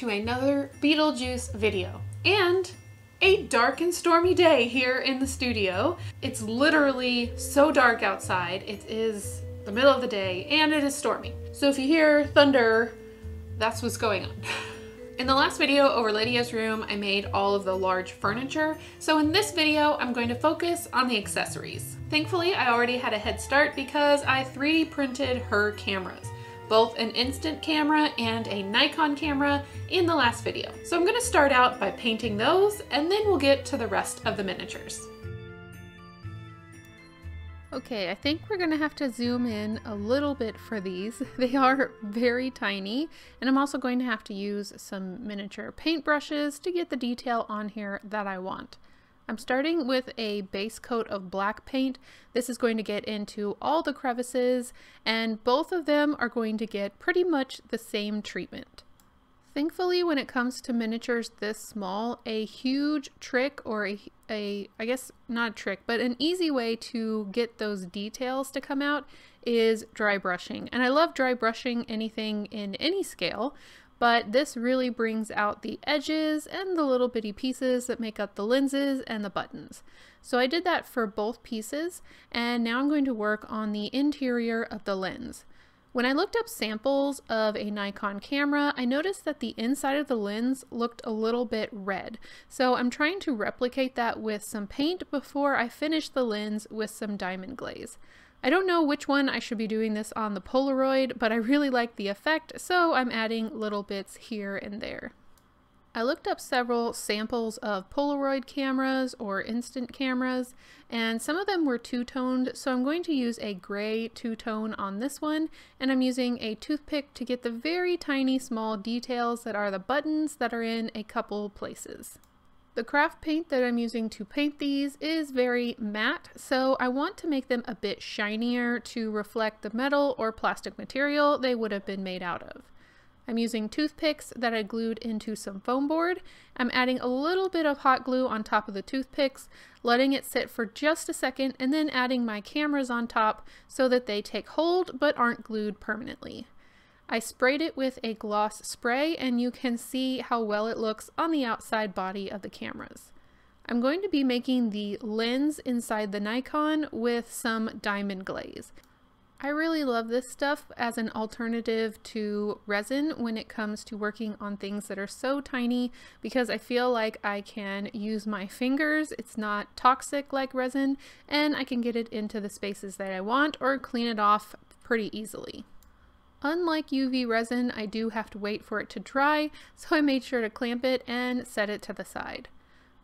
to another Beetlejuice video and a dark and stormy day here in the studio. It's literally so dark outside. It is the middle of the day and it is stormy. So if you hear thunder, that's what's going on. In the last video over Lydia's room, I made all of the large furniture. So in this video, I'm going to focus on the accessories. Thankfully, I already had a head start because I 3D printed her cameras, both an instant camera and a Nikon camera in the last video. So I'm gonna start out by painting those and then we'll get to the rest of the miniatures. Okay, I think we're gonna have to zoom in a little bit for these. They are very tiny, and I'm also going to have to use some miniature paint brushes to get the detail on here that I want. I'm starting with a base coat of black paint. This is going to get into all the crevices, and both of them are going to get pretty much the same treatment. Thankfully, when it comes to miniatures this small, a huge trick, or I guess not a trick, but an easy way to get those details to come out is dry brushing. And I love dry brushing anything in any scale, but this really brings out the edges and the little bitty pieces that make up the lenses and the buttons. So I did that for both pieces, and now I'm going to work on the interior of the lens. When I looked up samples of a Nikon camera, I noticed that the inside of the lens looked a little bit red. So I'm trying to replicate that with some paint before I finish the lens with some diamond glaze. I don't know which one I should be doing this on the Polaroid, but I really like the effect, so I'm adding little bits here and there. I looked up several samples of Polaroid cameras or instant cameras, and some of them were two-toned, so I'm going to use a gray two-tone on this one, and I'm using a toothpick to get the very tiny small details that are the buttons that are in a couple places. The craft paint that I'm using to paint these is very matte, so I want to make them a bit shinier to reflect the metal or plastic material they would have been made out of. I'm using toothpicks that I glued into some foam board. I'm adding a little bit of hot glue on top of the toothpicks, letting it sit for just a second, and then adding my cameras on top so that they take hold but aren't glued permanently. I sprayed it with a gloss spray, and you can see how well it looks on the outside body of the cameras. I'm going to be making the lens inside the Nikon with some diamond glaze. I really love this stuff as an alternative to resin when it comes to working on things that are so tiny, because I feel like I can use my fingers, it's not toxic like resin, and I can get it into the spaces that I want or clean it off pretty easily. Unlike UV resin, I do have to wait for it to dry, so I made sure to clamp it and set it to the side.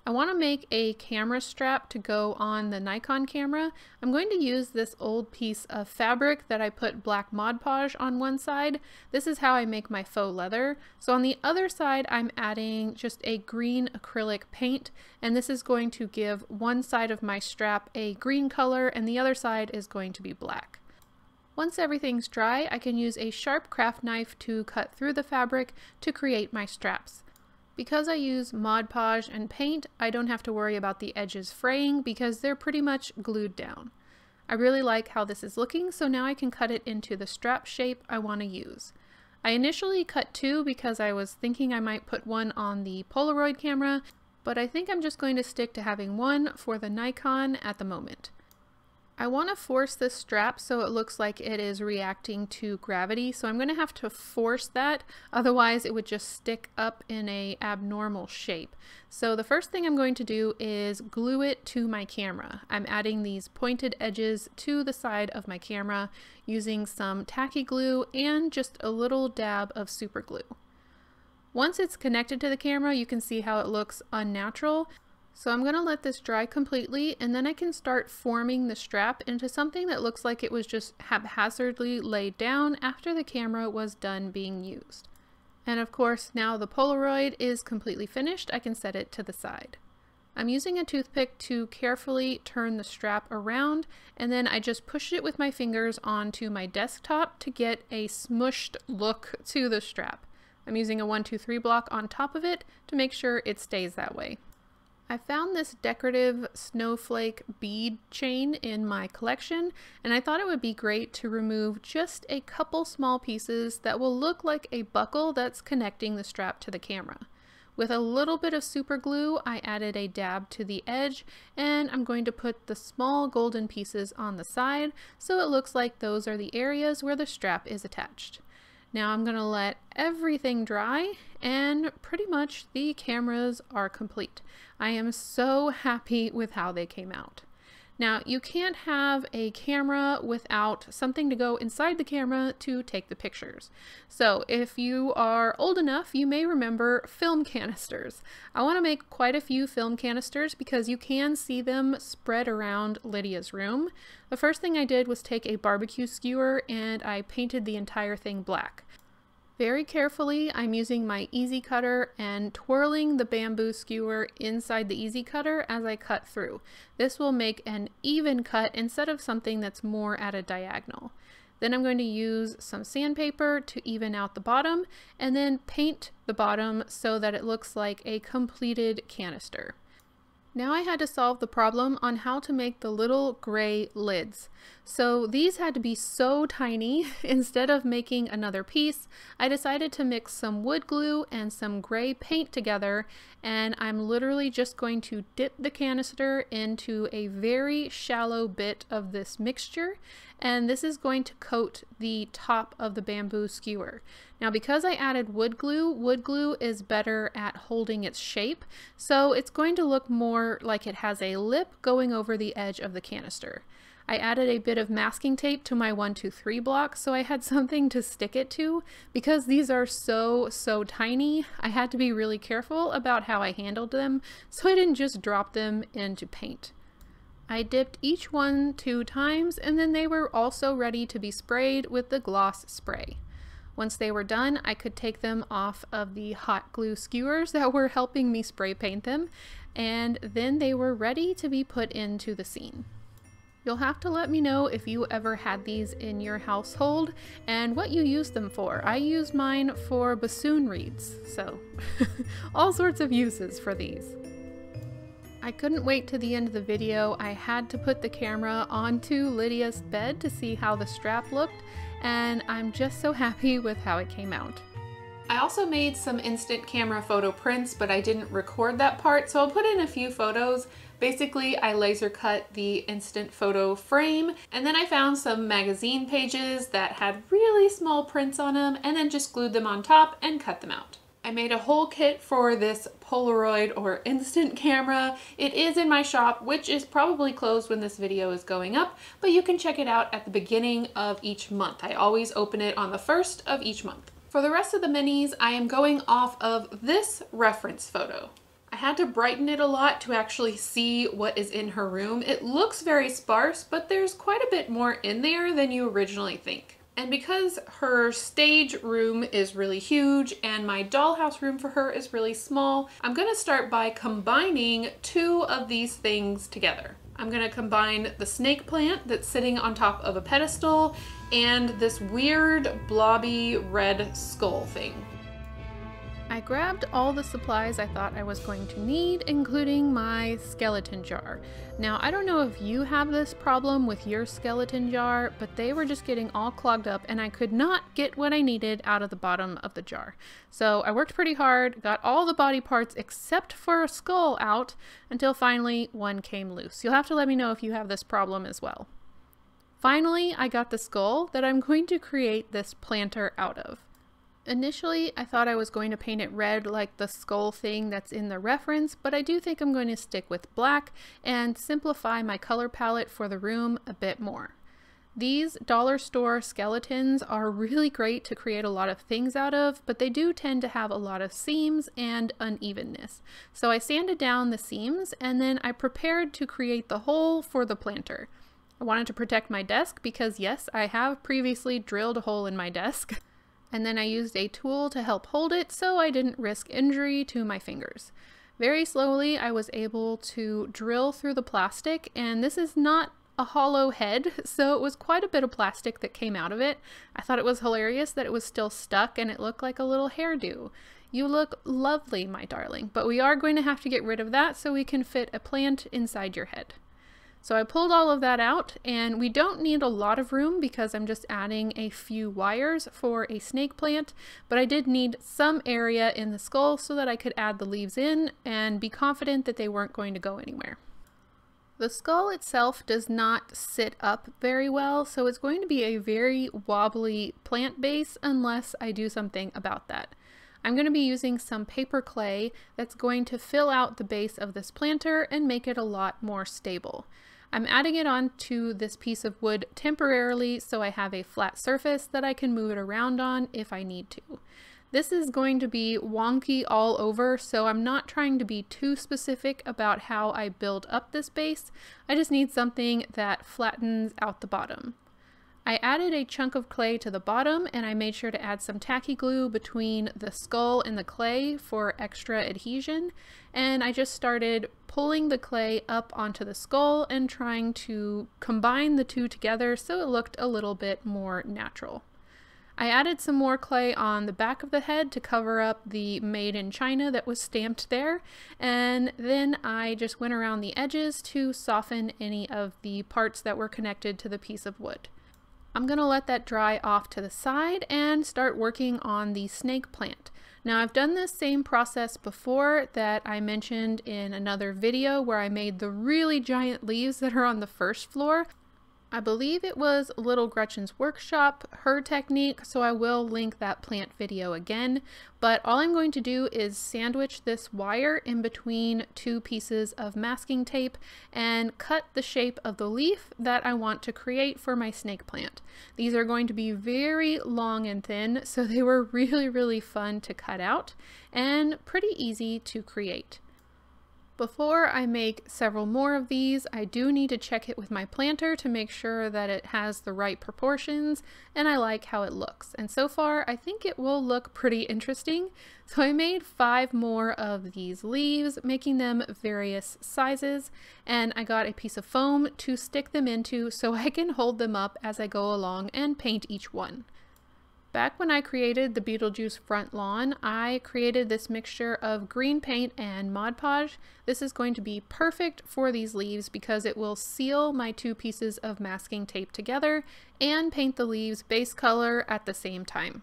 I want to make a camera strap to go on the Nikon camera. I'm going to use this old piece of fabric that I put black Mod Podge on one side. This is how I make my faux leather. So on the other side, I'm adding just a green acrylic paint, and this is going to give one side of my strap a green color and the other side is going to be black. Once everything's dry, I can use a sharp craft knife to cut through the fabric to create my straps. Because I use Mod Podge and paint, I don't have to worry about the edges fraying because they're pretty much glued down. I really like how this is looking, so now I can cut it into the strap shape I want to use. I initially cut two because I was thinking I might put one on the Polaroid camera, but I think I'm just going to stick to having one for the Nikon at the moment. I want to force this strap so it looks like it is reacting to gravity, so I'm going to have to force that, otherwise it would just stick up in an abnormal shape. So the first thing I'm going to do is glue it to my camera. I'm adding these pointed edges to the side of my camera using some tacky glue and just a little dab of super glue. Once it's connected to the camera, you can see how it looks unnatural. So I'm going to let this dry completely, and then I can start forming the strap into something that looks like it was just haphazardly laid down after the camera was done being used. And of course, now the Polaroid is completely finished, I can set it to the side. I'm using a toothpick to carefully turn the strap around, and then I just push it with my fingers onto my desktop to get a smushed look to the strap. I'm using a 1, 2, 3 block on top of it to make sure it stays that way. I found this decorative snowflake bead chain in my collection, and I thought it would be great to remove just a couple small pieces that will look like a buckle that's connecting the strap to the camera. With a little bit of super glue, I added a dab to the edge, and I'm going to put the small golden pieces on the side so it looks like those are the areas where the strap is attached. Now I'm going to let everything dry, and pretty much the cameras are complete. I am so happy with how they came out. Now you can't have a camera without something to go inside the camera to take the pictures. So if you are old enough, you may remember film canisters. I want to make quite a few film canisters because you can see them spread around Lydia's room. The first thing I did was take a barbecue skewer and I painted the entire thing black. Very carefully, I'm using my easy cutter and twirling the bamboo skewer inside the easy cutter as I cut through. This will make an even cut instead of something that's more at a diagonal. Then I'm going to use some sandpaper to even out the bottom and then paint the bottom so that it looks like a completed canister. Now I had to solve the problem on how to make the little gray lids. So these had to be so tiny. Instead of making another piece, I decided to mix some wood glue and some gray paint together, and I'm literally just going to dip the canister into a very shallow bit of this mixture, and this is going to coat the top of the bamboo skewer. Now because I added wood glue is better at holding its shape, so it's going to look more like it has a lip going over the edge of the canister. I added a bit of masking tape to my 1, 2, 3 block so I had something to stick it to. Because these are so tiny, I had to be really careful about how I handled them so I didn't just drop them into paint. I dipped each one 2 times and then they were also ready to be sprayed with the gloss spray. Once they were done, I could take them off of the hot glue skewers that were helping me spray paint them, and then they were ready to be put into the scene. You'll have to let me know if you ever had these in your household and what you used them for. I used mine for bassoon reeds, so all sorts of uses for these. I couldn't wait to the end of the video. I had to put the camera onto Lydia's bed to see how the strap looked, and I'm just so happy with how it came out. I also made some instant camera photo prints, but I didn't record that part, so I'll put in a few photos. Basically, I laser cut the instant photo frame, and then I found some magazine pages that had really small prints on them, and then just glued them on top and cut them out. I made a whole kit for this Polaroid or instant camera. It is in my shop, which is probably closed when this video is going up, but you can check it out at the beginning of each month. I always open it on the 1st of each month. For the rest of the minis, I am going off of this reference photo. I had to brighten it a lot to actually see what is in her room. It looks very sparse, but there's quite a bit more in there than you originally think. And because her stage room is really huge and my dollhouse room for her is really small, I'm going to start by combining 2 of these things together. I'm going to combine the snake plant that's sitting on top of a pedestal and this weird blobby red skull thing. I grabbed all the supplies I thought I was going to need, including my skeleton jar. Now, I don't know if you have this problem with your skeleton jar, but they were just getting all clogged up and I could not get what I needed out of the bottom of the jar. So I worked pretty hard, got all the body parts except for a skull out, until finally one came loose. You'll have to let me know if you have this problem as well. Finally, I got the skull that I'm going to create this planter out of. Initially, I thought I was going to paint it red like the skull thing that's in the reference, but I do think I'm going to stick with black and simplify my color palette for the room a bit more. These dollar store skeletons are really great to create a lot of things out of, but they do tend to have a lot of seams and unevenness. So I sanded down the seams and then I prepared to create the hole for the planter. I wanted to protect my desk because yes, I have previously drilled a hole in my desk. And then I used a tool to help hold it so I didn't risk injury to my fingers. Very slowly I was able to drill through the plastic, and this is not a hollow head, so it was quite a bit of plastic that came out of it. I thought it was hilarious that it was still stuck and it looked like a little hairdo. You look lovely, my darling, but we are going to have to get rid of that so we can fit a plant inside your head. So I pulled all of that out, and we don't need a lot of room because I'm just adding a few wires for a snake plant, but I did need some area in the skull so that I could add the leaves in and be confident that they weren't going to go anywhere. The skull itself does not sit up very well, so it's going to be a very wobbly plant base unless I do something about that. I'm going to be using some paper clay that's going to fill out the base of this planter and make it a lot more stable. I'm adding it onto this piece of wood temporarily so I have a flat surface that I can move it around on if I need to. This is going to be wonky all over, so I'm not trying to be too specific about how I build up this base. I just need something that flattens out the bottom. I added a chunk of clay to the bottom, and I made sure to add some tacky glue between the skull and the clay for extra adhesion, and I just started pulling the clay up onto the skull and trying to combine the two together so it looked a little bit more natural. I added some more clay on the back of the head to cover up the Made in China that was stamped there, and then I just went around the edges to soften any of the parts that were connected to the piece of wood. I'm going to let that dry off to the side and start working on the snake plant. Now, I've done this same process before that I mentioned in another video where I made the really giant leaves that are on the first floor. I believe it was Little Gretchen's Workshop, her technique, so I will link that plant video again. But all I'm going to do is sandwich this wire in between two pieces of masking tape and cut the shape of the leaf that I want to create for my snake plant. These are going to be very long and thin, so they were really fun to cut out and pretty easy to create. Before I make several more of these, I do need to check it with my planter to make sure that it has the right proportions and I like how it looks. And so far, I think it will look pretty interesting. So I made 5 more of these leaves, making them various sizes, and I got a piece of foam to stick them into so I can hold them up as I go along and paint each one. Back when I created the Beetlejuice front lawn, I created this mixture of green paint and Mod Podge. This is going to be perfect for these leaves because it will seal my 2 pieces of masking tape together and paint the leaves base color at the same time.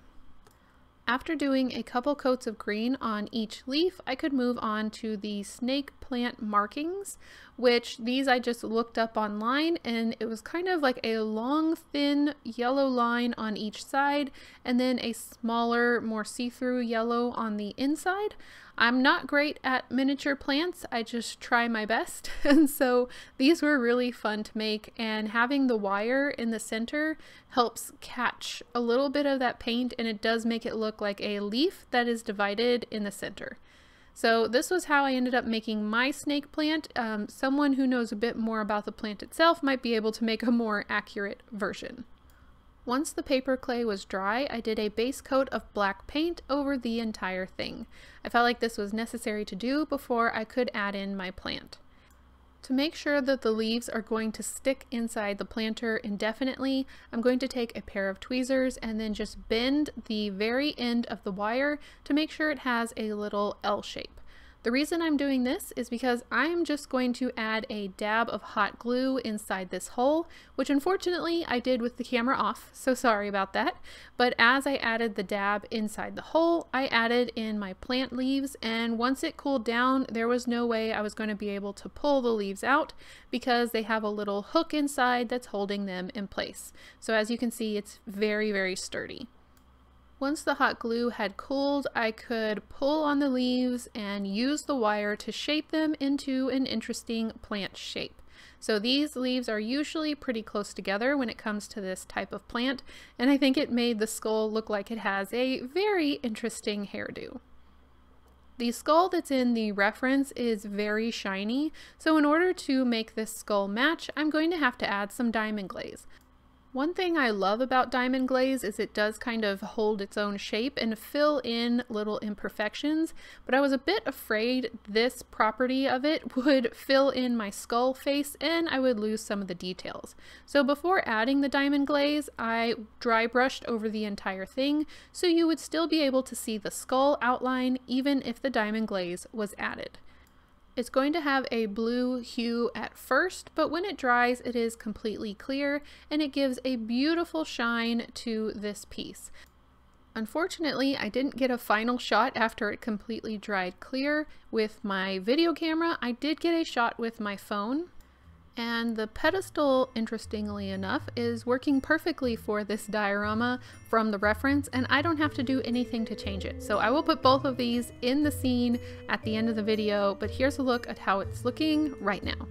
After doing a couple coats of green on each leaf, I could move on to the snake plant markings, which these I just looked up online, and it was kind of like a long, thin yellow line on each side, and then a smaller, more see-through yellow on the inside. I'm not great at miniature plants, I just try my best, and so these were really fun to make, and having the wire in the center helps catch a little bit of that paint, and it does make it look like a leaf that is divided in the center. So this was how I ended up making my snake plant. Someone who knows a bit more about the plant itself might be able to make a more accurate version. Once the paper clay was dry, I did a base coat of black paint over the entire thing. I felt like this was necessary to do before I could add in my plant. To make sure that the leaves are going to stick inside the planter indefinitely, I'm going to take a pair of tweezers and then just bend the very end of the wire to make sure it has a little L shape. The reason I'm doing this is because I'm just going to add a dab of hot glue inside this hole, which unfortunately I did with the camera off, so sorry about that. But as I added the dab inside the hole, I added in my plant leaves, and once it cooled down, there was no way I was going to be able to pull the leaves out because they have a little hook inside that's holding them in place. So as you can see, it's very sturdy. Once the hot glue had cooled, I could pull on the leaves and use the wire to shape them into an interesting plant shape. So these leaves are usually pretty close together when it comes to this type of plant, and I think it made the skull look like it has a very interesting hairdo. The skull that's in the reference is very shiny, so in order to make this skull match, I'm going to have to add some diamond glaze. One thing I love about diamond glaze is it does kind of hold its own shape and fill in little imperfections, but I was a bit afraid this property of it would fill in my skull face and I would lose some of the details. So before adding the diamond glaze, I dry brushed over the entire thing so you would still be able to see the skull outline even if the diamond glaze was added. It's going to have a blue hue at first, but when it dries, it is completely clear and it gives a beautiful shine to this piece. Unfortunately, I didn't get a final shot after it completely dried clear with my video camera. I did get a shot with my phone. And the pedestal, interestingly enough, is working perfectly for this diorama from the reference, and I don't have to do anything to change it. So I will put both of these in the scene at the end of the video, but here's a look at how it's looking right now.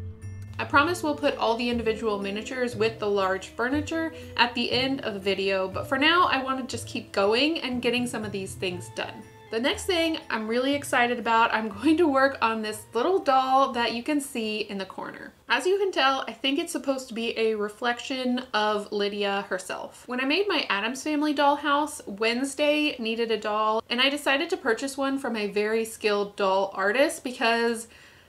I promise we'll put all the individual miniatures with the large furniture at the end of the video, but for now I want to just keep going and getting some of these things done. The next thing I'm really excited about, I'm going to work on this little doll that you can see in the corner. As you can tell, I think it's supposed to be a reflection of Lydia herself. When I made my Addams Family dollhouse, Wednesday needed a doll, and I decided to purchase one from a very skilled doll artist because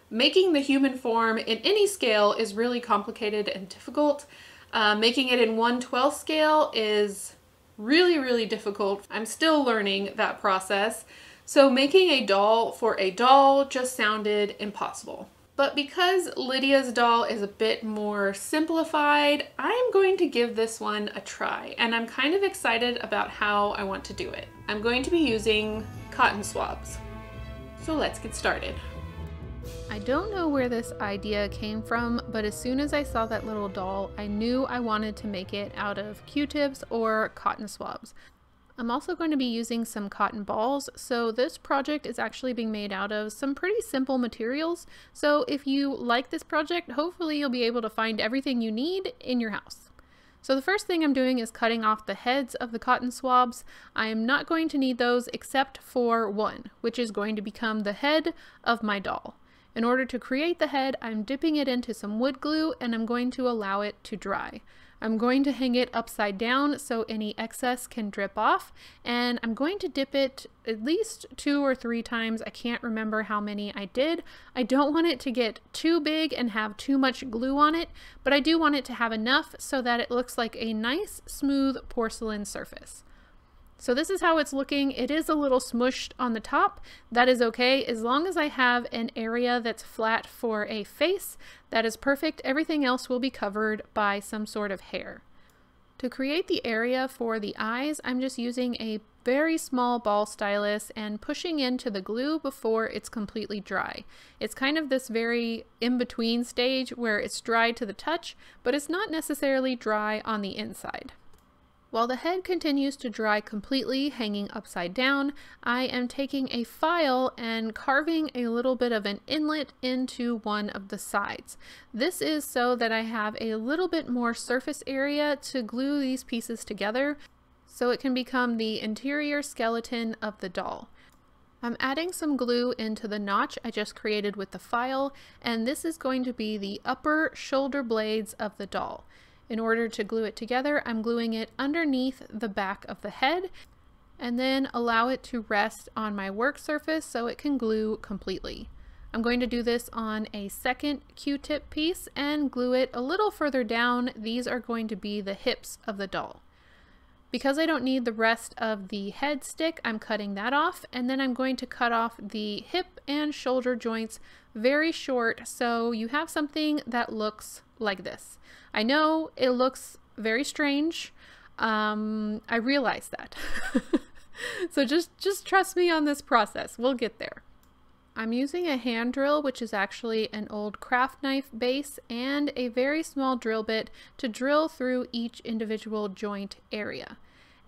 making the human form in any scale is really complicated and difficult. Making it in 1/12 scale is really difficult. I'm still learning that process. So making a doll for a doll just sounded impossible. But because Lydia's doll is a bit more simplified, I am going to give this one a try, and I'm kind of excited about how I want to do it. I'm going to be using cotton swabs. So let's get started. I don't know where this idea came from, but as soon as I saw that little doll, I knew I wanted to make it out of Q-tips or cotton swabs. I'm also going to be using some cotton balls, so this project is actually being made out of some pretty simple materials. So if you like this project, hopefully you'll be able to find everything you need in your house. So the first thing I'm doing is cutting off the heads of the cotton swabs. I am not going to need those except for one, which is going to become the head of my doll. In order to create the head, I'm dipping it into some wood glue and I'm going to allow it to dry. I'm going to hang it upside down so any excess can drip off, and I'm going to dip it at least 2 or 3 times. I can't remember how many I did. I don't want it to get too big and have too much glue on it, but I do want it to have enough so that it looks like a nice smooth porcelain surface. So this is how it's looking. It is a little smushed on the top. That is okay. As long as I have an area that's flat for a face, that is perfect. Everything else will be covered by some sort of hair. To create the area for the eyes, I'm just using a very small ball stylus and pushing into the glue before it's completely dry. It's kind of this very in-between stage where it's dry to the touch, but it's not necessarily dry on the inside. While the head continues to dry completely, hanging upside down, I am taking a file and carving a little bit of an inlet into one of the sides. This is so that I have a little bit more surface area to glue these pieces together so it can become the interior skeleton of the doll. I'm adding some glue into the notch I just created with the file, and this is going to be the upper shoulder blades of the doll. In order to glue it together, I'm gluing it underneath the back of the head and then allow it to rest on my work surface so it can glue completely. I'm going to do this on a second Q-tip piece and glue it a little further down. These are going to be the hips of the doll. Because I don't need the rest of the head stick, I'm cutting that off, and then I'm going to cut off the hip and shoulder joints very short so you have something that looks like this. I know it looks very strange. I realize that. So just trust me on this process. We'll get there. I'm using a hand drill, which is actually an old craft knife base, and a very small drill bit to drill through each individual joint area.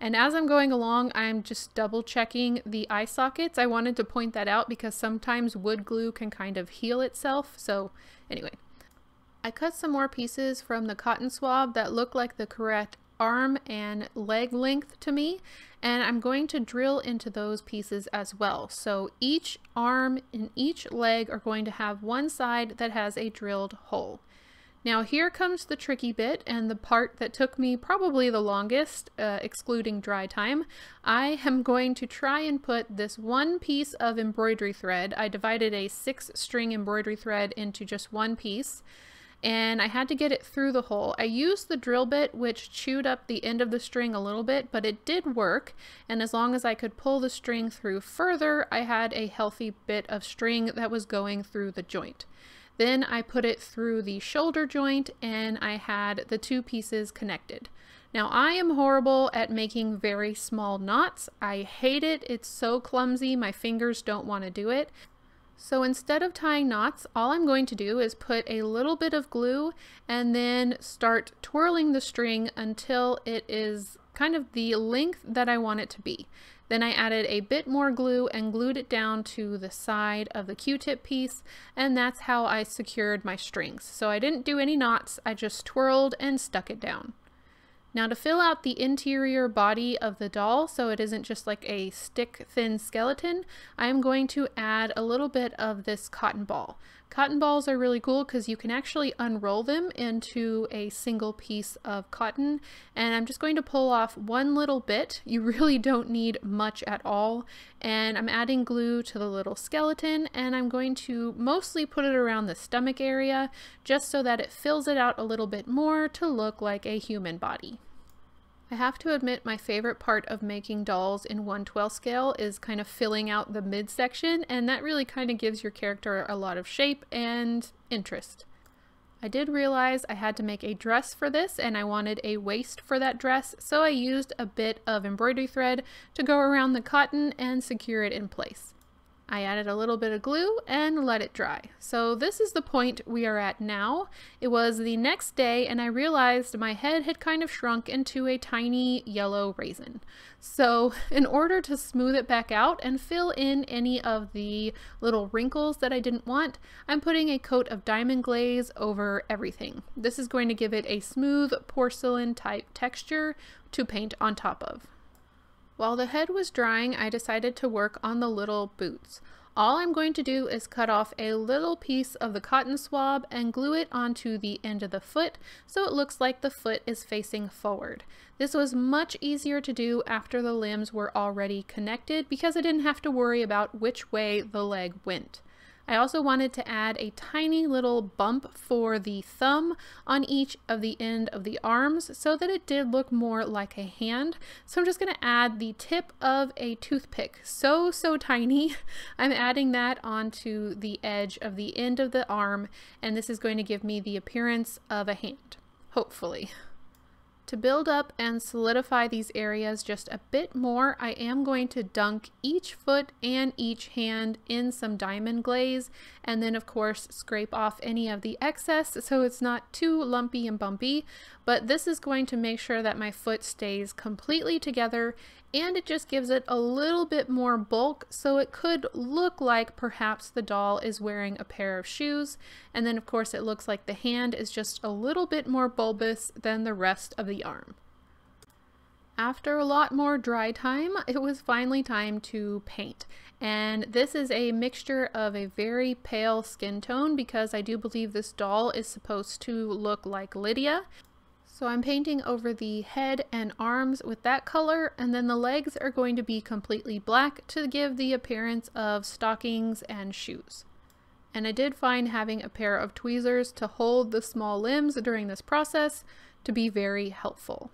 And as I'm going along, I'm just double checking the eye sockets. I wanted to point that out because sometimes wood glue can kind of heal itself. So anyway, I cut some more pieces from the cotton swab that look like the correct arm and leg length to me, and I'm going to drill into those pieces as well. So each arm and each leg are going to have one side that has a drilled hole. Now here comes the tricky bit and the part that took me probably the longest, excluding dry time. I am going to try and put this one piece of embroidery thread. I divided a 6-string embroidery thread into just one piece, and I had to get it through the hole. I used the drill bit, which chewed up the end of the string a little bit, but it did work, and as long as I could pull the string through further, I had a healthy bit of string that was going through the joint. Then I put it through the shoulder joint and I had the 2 pieces connected. Now I am horrible at making very small knots. I hate it. It's so clumsy. My fingers don't want to do it. So instead of tying knots, all I'm going to do is put a little bit of glue and then start twirling the string until it is kind of the length that I want it to be. Then I added a bit more glue and glued it down to the side of the Q-tip piece, and that's how I secured my strings. So I didn't do any knots, I just twirled and stuck it down. Now to fill out the interior body of the doll, so it isn't just like a stick-thin skeleton, I am going to add a little bit of this cotton ball. Cotton balls are really cool because you can actually unroll them into a single piece of cotton, and I'm just going to pull off one little bit. You really don't need much at all, and I'm adding glue to the little skeleton, and I'm going to mostly put it around the stomach area just so that it fills it out a little bit more to look like a human body. I have to admit my favorite part of making dolls in 1/12 scale is kind of filling out the midsection, and that really kind of gives your character a lot of shape and interest. I did realize I had to make a dress for this and I wanted a waist for that dress, so I used a bit of embroidery thread to go around the cotton and secure it in place. I added a little bit of glue and let it dry. So this is the point we are at now. It was the next day and I realized my head had kind of shrunk into a tiny yellow raisin. So in order to smooth it back out and fill in any of the little wrinkles that I didn't want, I'm putting a coat of diamond glaze over everything. This is going to give it a smooth porcelain type texture to paint on top of. While the head was drying, I decided to work on the little boots. All I'm going to do is cut off a little piece of the cotton swab and glue it onto the end of the foot so it looks like the foot is facing forward. This was much easier to do after the limbs were already connected because I didn't have to worry about which way the leg went. I also wanted to add a tiny little bump for the thumb on each of the end of the arms so that it did look more like a hand. So I'm just going to add the tip of a toothpick. So tiny. I'm adding that onto the edge of the end of the arm, and this is going to give me the appearance of a hand, hopefully. To build up and solidify these areas just a bit more, I am going to dunk each foot and each hand in some diamond glaze, and then of course scrape off any of the excess so it's not too lumpy and bumpy. But this is going to make sure that my foot stays completely together, and it just gives it a little bit more bulk so it could look like perhaps the doll is wearing a pair of shoes. And then of course it looks like the hand is just a little bit more bulbous than the rest of the arm. After a lot more dry time, it was finally time to paint. And this is a mixture of a very pale skin tone because I do believe this doll is supposed to look like Lydia. So I'm painting over the head and arms with that color, and then the legs are going to be completely black to give the appearance of stockings and shoes. And I did find having a pair of tweezers to hold the small limbs during this process to be very helpful.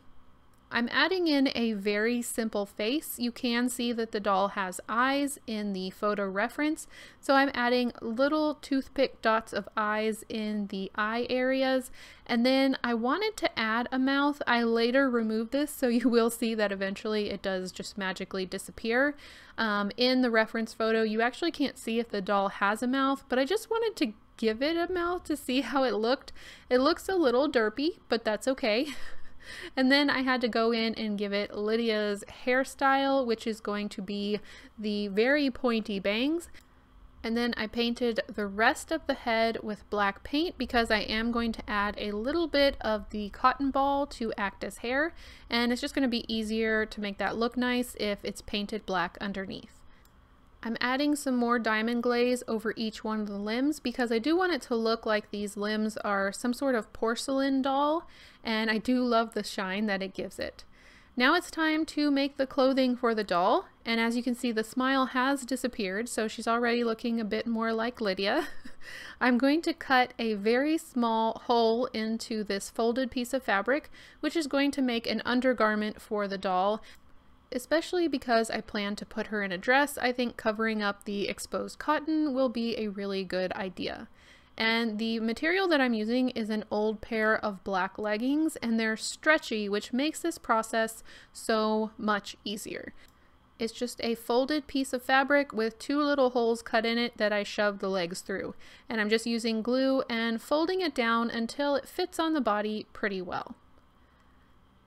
I'm adding in a very simple face. You can see that the doll has eyes in the photo reference, so I'm adding little toothpick dots of eyes in the eye areas, and then I wanted to add a mouth. I later removed this, so you will see that eventually it does just magically disappear. In the reference photo, you actually can't see if the doll has a mouth, but I just wanted to give it a mouth to see how it looked. It looks a little derpy, but that's okay. And then I had to go in and give it Lydia's hairstyle, which is going to be the very pointy bangs. And then I painted the rest of the head with black paint because I am going to add a little bit of the cotton ball to act as hair, and it's just going to be easier to make that look nice if it's painted black underneath. I'm adding some more diamond glaze over each one of the limbs because I do want it to look like these limbs are some sort of porcelain doll, and I do love the shine that it gives it. Now it's time to make the clothing for the doll, and as you can see, the smile has disappeared, so she's already looking a bit more like Lydia. I'm going to cut a very small hole into this folded piece of fabric, which is going to make an undergarment for the doll. Especially because I plan to put her in a dress, I think covering up the exposed cotton will be a really good idea. And the material that I'm using is an old pair of black leggings, and they're stretchy, which makes this process so much easier. It's just a folded piece of fabric with 2 little holes cut in it that I shoved the legs through. And I'm just using glue and folding it down until it fits on the body pretty well.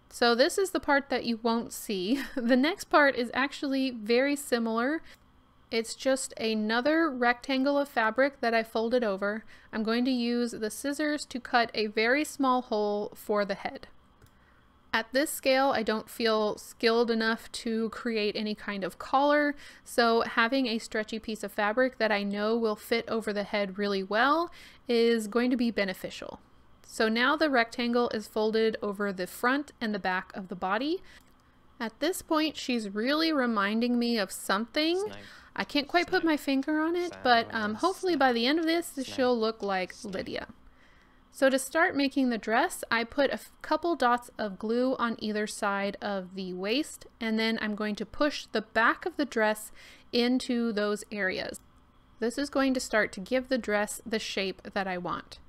So this is the part that you won't see. The next part is actually very similar. It's just another rectangle of fabric that I folded over. I'm going to use the scissors to cut a very small hole for the head. At this scale, I don't feel skilled enough to create any kind of collar, so having a stretchy piece of fabric that I know will fit over the head really well is going to be beneficial. So now the rectangle is folded over the front and the back of the body. At this point, she's really reminding me of something. I can't quite put my finger on it, but hopefully by the end of this, she'll look like Lydia. So to start making the dress, I put a couple dots of glue on either side of the waist, and then I'm going to push the back of the dress into those areas. This is going to start to give the dress the shape that I want.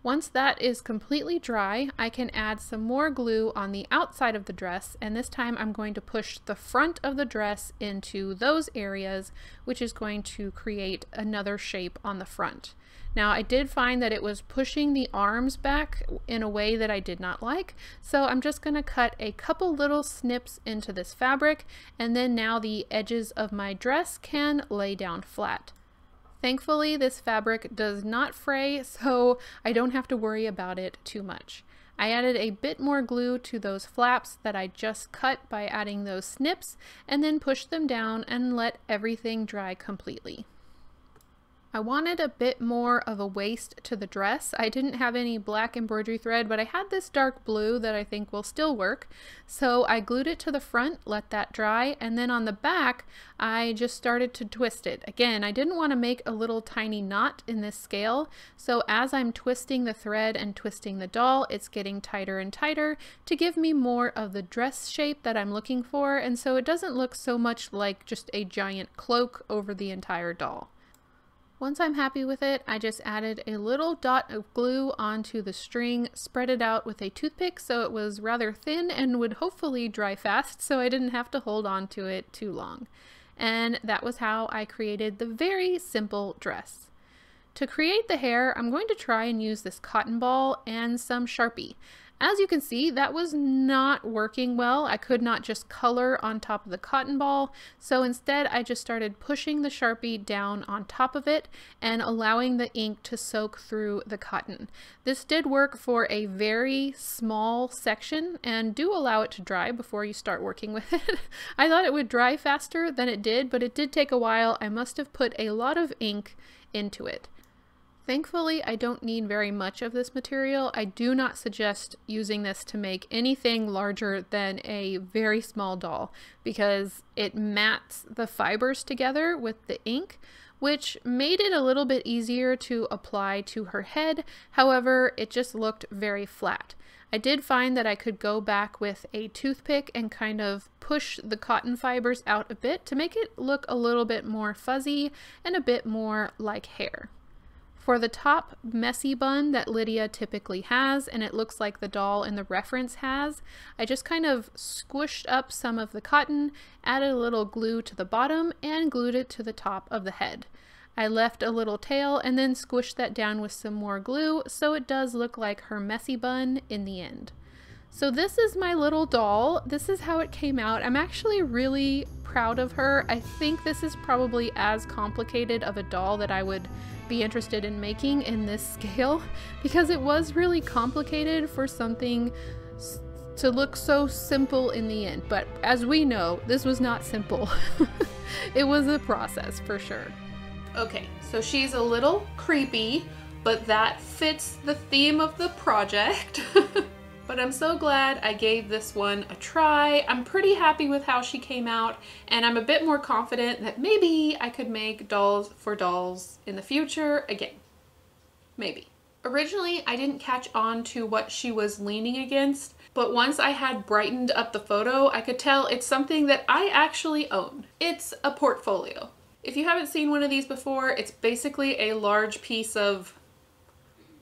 Once that is completely dry, I can add some more glue on the outside of the dress, and this time I'm going to push the front of the dress into those areas, which is going to create another shape on the front. Now, I did find that it was pushing the arms back in a way that I did not like, so I'm just going to cut a couple little snips into this fabric, and then now the edges of my dress can lay down flat. Thankfully, this fabric does not fray, so I don't have to worry about it too much. I added a bit more glue to those flaps that I just cut by adding those snips, and then pushed them down and let everything dry completely. I wanted a bit more of a waist to the dress. I didn't have any black embroidery thread, but I had this dark blue that I think will still work. So I glued it to the front, let that dry, and then on the back, I just started to twist it. Again, I didn't want to make a little tiny knot in this scale, so as I'm twisting the thread and twisting the doll, it's getting tighter and tighter to give me more of the dress shape that I'm looking for, and so it doesn't look so much like just a giant cloak over the entire doll. Once I'm happy with it, I just added a little dot of glue onto the string, spread it out with a toothpick so it was rather thin and would hopefully dry fast, so I didn't have to hold on to it too long. And that was how I created the very simple dress. To create the hair, I'm going to try and use this cotton ball and some Sharpie. As you can see, that was not working well. I could not just color on top of the cotton ball, so instead I just started pushing the Sharpie down on top of it and allowing the ink to soak through the cotton. This did work for a very small section, and do allow it to dry before you start working with it. I thought it would dry faster than it did, but it did take a while. I must have put a lot of ink into it. Thankfully, I don't need very much of this material. I do not suggest using this to make anything larger than a very small doll because it mats the fibers together with the ink, which made it a little bit easier to apply to her head. However, it just looked very flat. I did find that I could go back with a toothpick and kind of push the cotton fibers out a bit to make it look a little bit more fuzzy and a bit more like hair. For the top messy bun that Lydia typically has, and it looks like the doll in the reference has, I just kind of squished up some of the cotton, added a little glue to the bottom, and glued it to the top of the head. I left a little tail and then squished that down with some more glue so it does look like her messy bun in the end. So this is my little doll. This is how it came out. I'm actually really proud of her. I think this is probably as complicated of a doll that I would be interested in making in this scale because it was really complicated for something to look so simple in the end. But as we know, this was not simple. It was a process for sure. Okay, so she's a little creepy, but that fits the theme of the project. But I'm so glad I gave this one a try. I'm pretty happy with how she came out, and I'm a bit more confident that maybe I could make dolls for dolls in the future again. Maybe. Originally, I didn't catch on to what she was leaning against, but once I had brightened up the photo, I could tell it's something that I actually own. It's a portfolio. If you haven't seen one of these before, it's basically a large piece of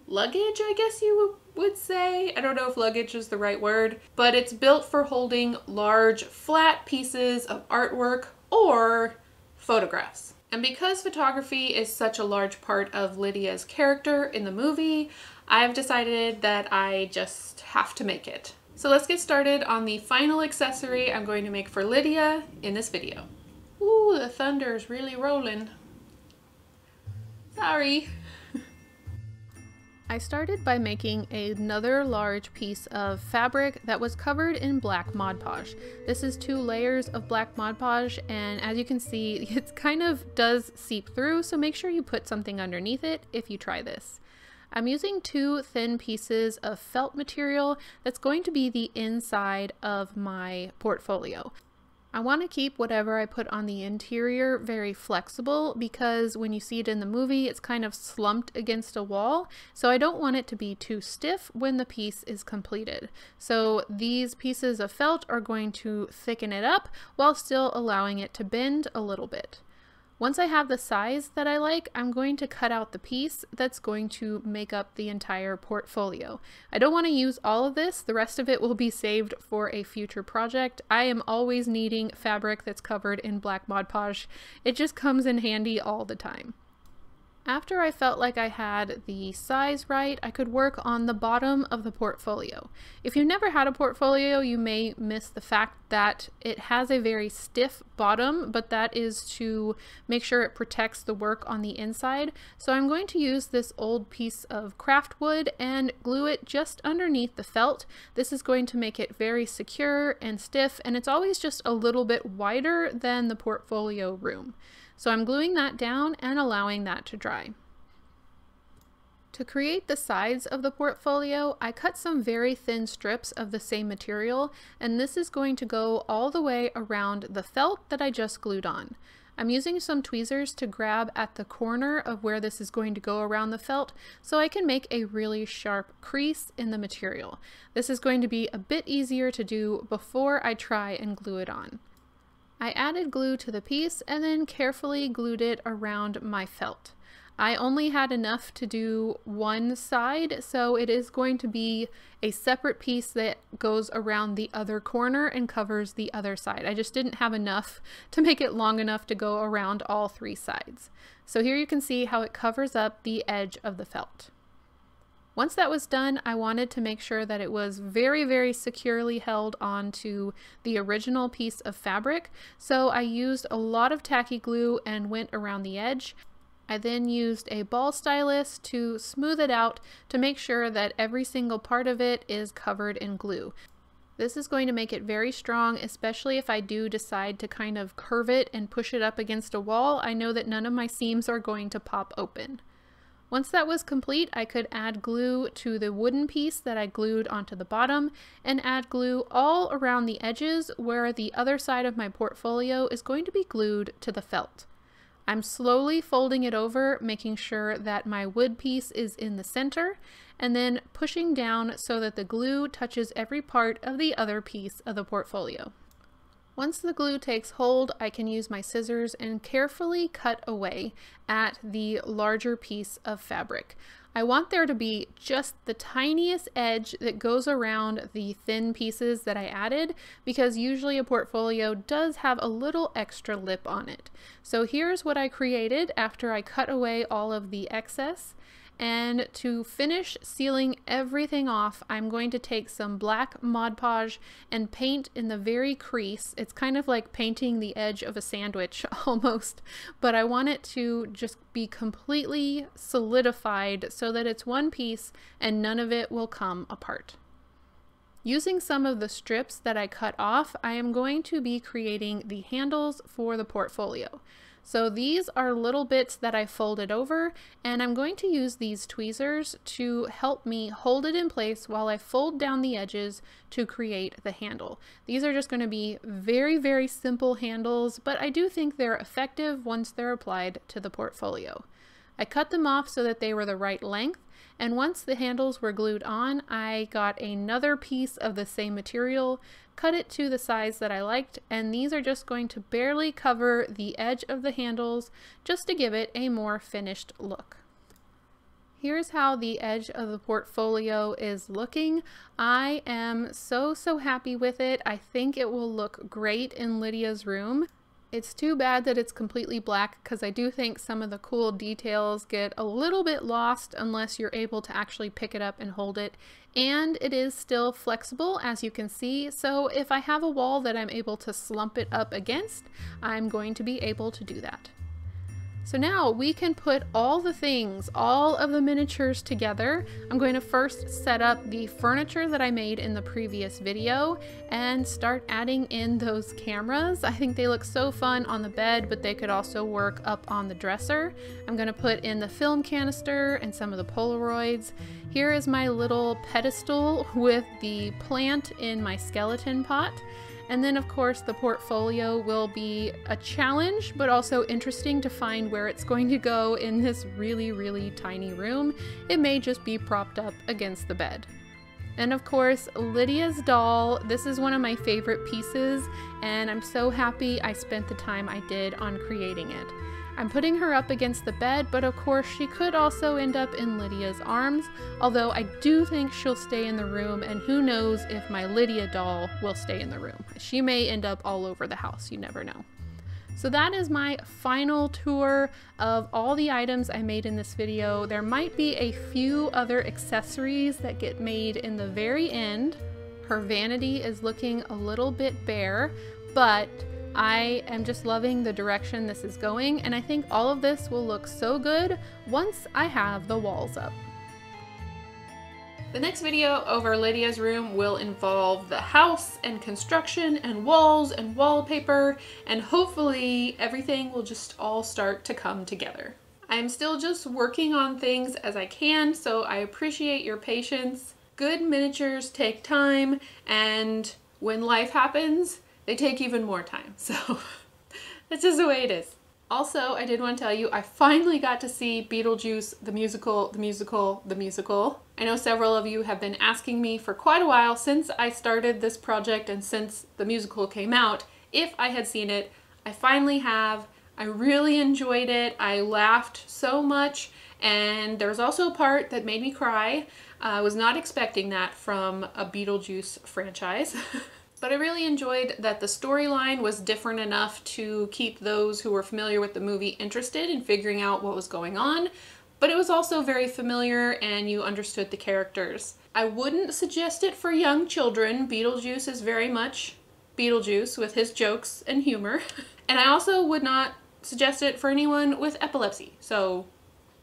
luggage, I guess you would say. I don't know if luggage is the right word, but it's built for holding large flat pieces of artwork or photographs. And because photography is such a large part of Lydia's character in the movie, I've decided that I just have to make it. So let's get started on the final accessory I'm going to make for Lydia in this video. Ooh, the thunder is really rolling. Sorry. I started by making another large piece of fabric that was covered in black Mod Podge. This is 2 layers of black Mod Podge, and as you can see, it kind of does seep through, so make sure you put something underneath it if you try this. I'm using 2 thin pieces of felt material that's going to be the inside of my portfolio. I want to keep whatever I put on the interior very flexible because when you see it in the movie, it's kind of slumped against a wall. So I don't want it to be too stiff when the piece is completed. So these pieces of felt are going to thicken it up while still allowing it to bend a little bit. Once I have the size that I like, I'm going to cut out the piece that's going to make up the entire portfolio. I don't want to use all of this. The rest of it will be saved for a future project. I am always needing fabric that's covered in black Mod Podge. It just comes in handy all the time. After I felt like I had the size right, I could work on the bottom of the portfolio. If you've never had a portfolio, you may miss the fact that it has a very stiff bottom, but that is to make sure it protects the work on the inside. So I'm going to use this old piece of craft wood and glue it just underneath the felt. This is going to make it very secure and stiff, and it's always just a little bit wider than the portfolio room. So I'm gluing that down and allowing that to dry. To create the sides of the portfolio, I cut some very thin strips of the same material, and this is going to go all the way around the felt that I just glued on. I'm using some tweezers to grab at the corner of where this is going to go around the felt so I can make a really sharp crease in the material. This is going to be a bit easier to do before I try and glue it on. I added glue to the piece and then carefully glued it around my felt. I only had enough to do one side, so it is going to be a separate piece that goes around the other corner and covers the other side. I just didn't have enough to make it long enough to go around all 3 sides. So here you can see how it covers up the edge of the felt. Once that was done, I wanted to make sure that it was very, very securely held onto the original piece of fabric. So I used a lot of tacky glue and went around the edge. I then used a ball stylus to smooth it out to make sure that every single part of it is covered in glue. This is going to make it very strong, especially if I do decide to kind of curve it and push it up against a wall. I know that none of my seams are going to pop open. Once that was complete, I could add glue to the wooden piece that I glued onto the bottom and add glue all around the edges where the other side of my portfolio is going to be glued to the felt. I'm slowly folding it over, making sure that my wood piece is in the center, and then pushing down so that the glue touches every part of the other piece of the portfolio. Once the glue takes hold, I can use my scissors and carefully cut away at the larger piece of fabric. I want there to be just the tiniest edge that goes around the thin pieces that I added, because usually a portfolio does have a little extra lip on it. So here's what I created after I cut away all of the excess. And to finish sealing everything off, I'm going to take some black Mod Podge and paint in the very crease. It's kind of like painting the edge of a sandwich almost, but I want it to just be completely solidified so that it's one piece and none of it will come apart. Using some of the strips that I cut off, I am going to be creating the handles for the portfolio. So these are little bits that I folded over, and I'm going to use these tweezers to help me hold it in place while I fold down the edges to create the handle. These are just going to be very, very simple handles, but I do think they're effective once they're applied to the portfolio. I cut them off so that they were the right length, and once the handles were glued on, I got another piece of the same material, cut it to the size that I liked, and these are just going to barely cover the edge of the handles just to give it a more finished look. Here's how the edge of the portfolio is looking. I am so happy with it. I think it will look great in Lydia's room. It's too bad that it's completely black because I do think some of the cool details get a little bit lost unless you're able to actually pick it up and hold it. And it is still flexible, as you can see, so if I have a wall that I'm able to slump it up against, I'm going to be able to do that. So now we can put all the things, all of the miniatures together. I'm going to first set up the furniture that I made in the previous video and start adding in those cameras. I think they look so fun on the bed, but they could also work up on the dresser. I'm going to put in the film canister and some of the Polaroids. Here is my little pedestal with the plant in my skeleton pot. And then of course the portfolio will be a challenge, but also interesting to find where it's going to go in this really tiny room. It may just be propped up against the bed. And of course, Lydia's doll. This is one of my favorite pieces, and I'm so happy I spent the time I did on creating it. I'm putting her up against the bed, but of course she could also end up in Lydia's arms, although I do think she'll stay in the room, and who knows if my Lydia doll will stay in the room. She may end up all over the house, you never know. So that is my final tour of all the items I made in this video. There might be a few other accessories that get made in the very end. Her vanity is looking a little bit bare, but I am just loving the direction this is going, and I think all of this will look so good once I have the walls up. The next video over Lydia's room will involve the house and construction and walls and wallpaper, and hopefully everything will just all start to come together. I'm still just working on things as I can, so I appreciate your patience. Good miniatures take time, and when life happens, they take even more time, so that's just the way it is. Also, I did want to tell you, I finally got to see Beetlejuice, the musical. I know several of you have been asking me for quite a while since I started this project and since the musical came out, if I had seen it. I finally have. I really enjoyed it. I laughed so much, and there was also a part that made me cry. I was not expecting that from a Beetlejuice franchise. But I really enjoyed that the storyline was different enough to keep those who were familiar with the movie interested in figuring out what was going on, but it was also very familiar and you understood the characters. I wouldn't suggest it for young children. Beetlejuice is very much Beetlejuice with his jokes and humor. And I also would not suggest it for anyone with epilepsy, so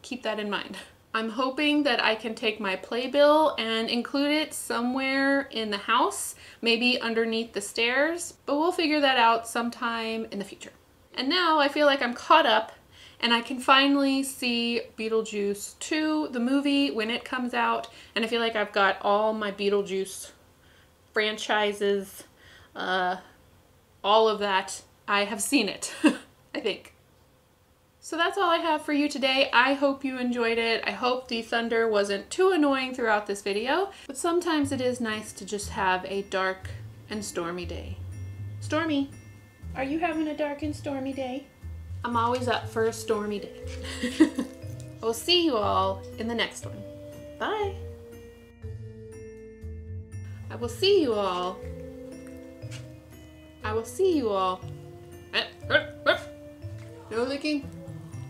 keep that in mind. I'm hoping that I can take my playbill and include it somewhere in the house, maybe underneath the stairs, but we'll figure that out sometime in the future. And now I feel like I'm caught up and I can finally see Beetlejuice 2, the movie, when it comes out, and I feel like I've got all my Beetlejuice franchises, all of that. I have seen it, I think. So that's all I have for you today. I hope you enjoyed it. I hope the thunder wasn't too annoying throughout this video, but sometimes it is nice to just have a dark and stormy day. Stormy, are you having a dark and stormy day? I'm always up for a stormy day. We'll see you all in the next one. Bye. I will see you all. I will see you all. No licking.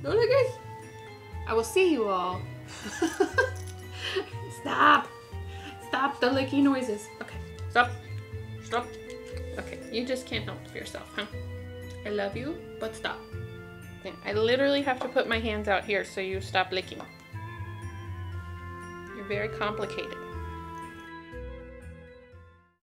No licking. I will see you all. Stop. Stop the licky noises. Okay. Stop. Stop. Okay. You just can't help yourself, huh? I love you, but stop. Okay. I literally have to put my hands out here so you stop licking. You're very complicated.